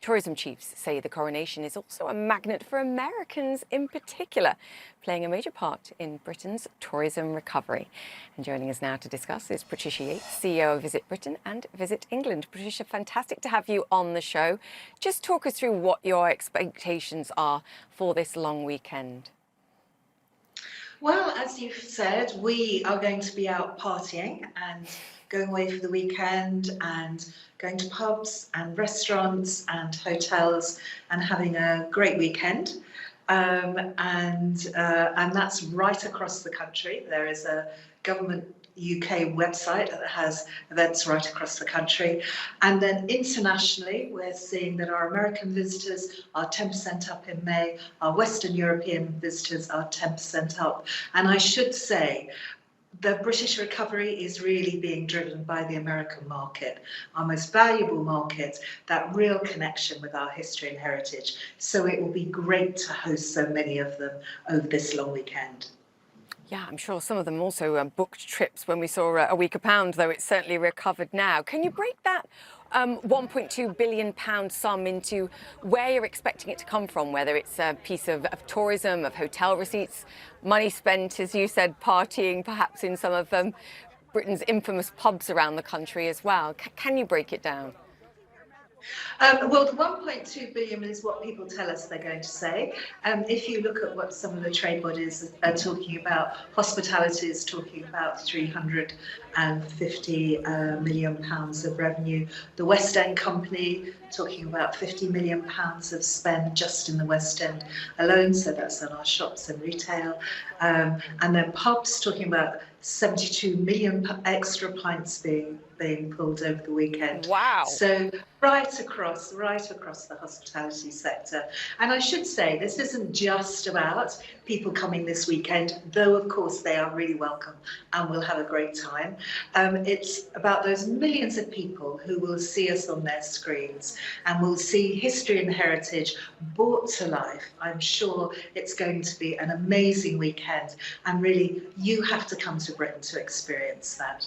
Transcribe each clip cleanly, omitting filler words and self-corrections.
Tourism chiefs say the Coronation is also a magnet for Americans in particular, playing a major part in Britain's tourism recovery. And joining us now to discuss is Patricia Yates, CEO of Visit Britain and Visit England. Patricia, fantastic to have you on the show. Just talk us through what your expectations are for this long weekend. Well, as you've said, we are going to be out partying and going away for the weekend and going to pubs and restaurants and hotels and having a great weekend. And that's right across the country. There is a government UK website that has events right across the country. And then internationally, we're seeing that our American visitors are 10% up in May, our Western European visitors are 10% up. And I should say, the British recovery is really being driven by the American market, our most valuable market, that real connection with our history and heritage. So it will be great to host so many of them over this long weekend. Yeah, I'm sure some of them also booked trips when we saw a weaker pound, though it's certainly recovered now. Can you break that £1.2 billion sum into where you're expecting it to come from, whether it's a piece of tourism, of hotel receipts, money spent, as you said, partying, perhaps in some of Britain's infamous pubs around the country as well? Can you break it down? Well, the 1.2 billion is what people tell us they're going to say. If you look at what some of the trade bodies are talking about, hospitality is talking about 350 million pounds of revenue. The West End Company talking about 50 million pounds of spend just in the West End alone. So that's on our shops and retail. And then pubs talking about 72 million extra pints being pulled over the weekend. Wow. So right across the hospitality sector. And I should say, this isn't just about people coming this weekend, though of course they are really welcome and we'll have a great time. It's about those millions of people who will see us on their screens and will see history and heritage brought to life. I'm sure it's going to be an amazing weekend, and really you have to come to Britain to experience that.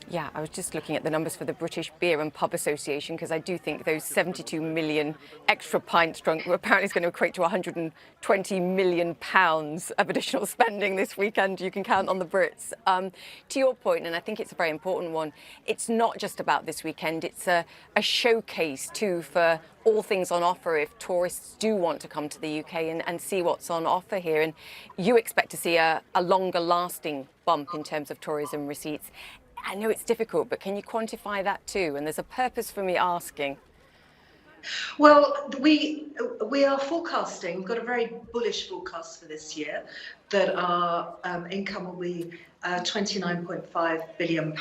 Yeah, I was just looking at the numbers for the British Beer and Pub Association, because I do think those 72 million extra pints drunk apparently is going to equate to £120 million of additional spending this weekend. You can count on the Brits. To your point, and I think it's a very important one, it's not just about this weekend. It's a showcase too for all things on offer if tourists do want to come to the UK and see what's on offer here. And you expect to see a longer lasting bump in terms of tourism receipts. I know it's difficult, but can you quantify that too? And there's a purpose for me asking. Well, we are forecasting, we've got a very bullish forecast for this year, that our income will be £29.5 billion.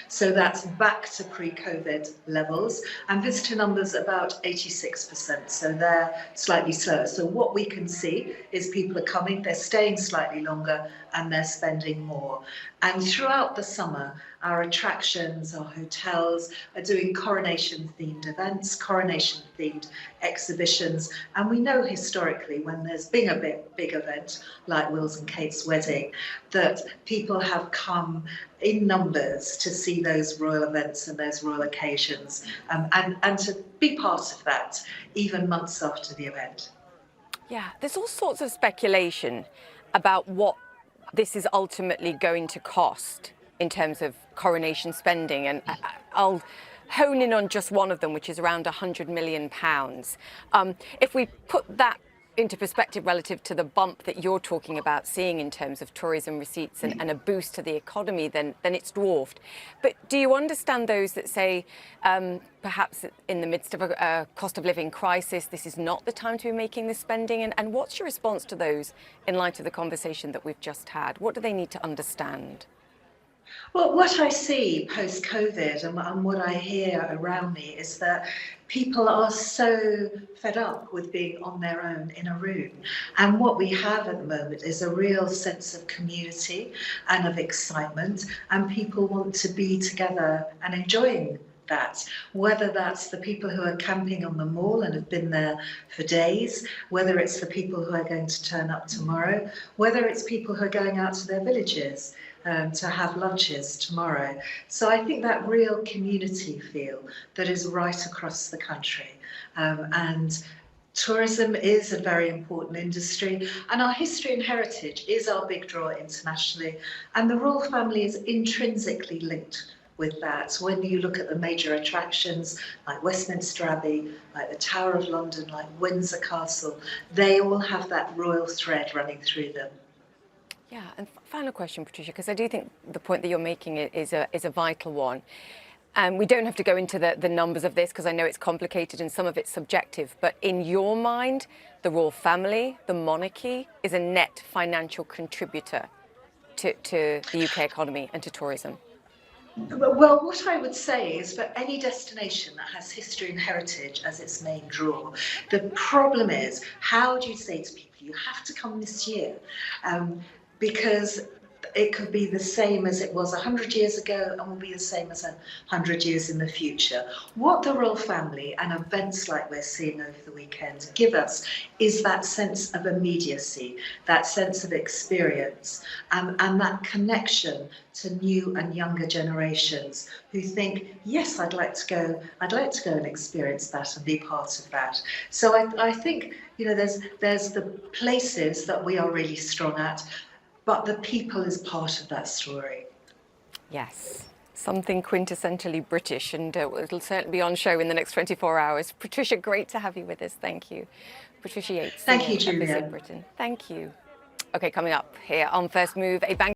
So that's back to pre-COVID levels, and visitor numbers about 86%. So they're slightly slower. So what we can see is people are coming, they're staying slightly longer, and they're spending more. And throughout the summer, our attractions, our hotels are doing Coronation-themed events, Coronation-themed exhibitions. And we know historically, when there's been a big event like Will's and Kate's wedding, that people have come in numbers to see those royal events and those royal occasions, and to be part of that even months after the event. Yeah, there's all sorts of speculation about what this is ultimately going to cost in terms of coronation spending, and I'll hone in on just one of them, which is around £100 million. If we put that into perspective relative to the bump that you're talking about seeing in terms of tourism receipts and a boost to the economy, then it's dwarfed. But do you understand those that say perhaps in the midst of a cost of living crisis, this is not the time to be making this spending? And what's your response to those in light of the conversation that we've just had? What do they need to understand? Well, what I see post-COVID and what I hear around me is that people are so fed up with being on their own in a room. And what we have at the moment is a real sense of community and of excitement, and people want to be together and enjoying that, whether that's the people who are camping on the mall and have been there for days, whether it's the people who are going to turn up tomorrow, whether it's people who are going out to their villages to have lunches tomorrow. So I think that real community feel that is right across the country. And tourism is a very important industry, and our history and heritage is our big draw internationally, and the royal family is intrinsically linked with that. So when you look at the major attractions like Westminster Abbey, like the Tower of London, like Windsor Castle, they all have that royal thread running through them. Yeah, and final question, Patricia, because I do think the point that you're making is a vital one. And we don't have to go into the numbers of this because I know it's complicated and some of it's subjective. But in your mind, the royal family, the monarchy, is a net financial contributor to the UK economy and to tourism. Well, what I would say is for any destination that has history and heritage as its main draw, the problem is, how do you say to people, you have to come this year? Because it could be the same as it was 100 years ago and will be the same as 100 years in the future. What the royal family and events like we're seeing over the weekend give us is that sense of immediacy, that sense of experience, and that connection to new and younger generations who think, yes, I'd like to go and experience that and be part of that. So I think, you know, there's the places that we are really strong at, but the people is part of that story. Yes, something quintessentially British, and it'll certainly be on show in the next 24 hours. Patricia, great to have you with us. Thank you. Patricia Yates, Thank you, CEO of Julia. VisitBritain. Thank you. Okay, coming up here on First Move, a bank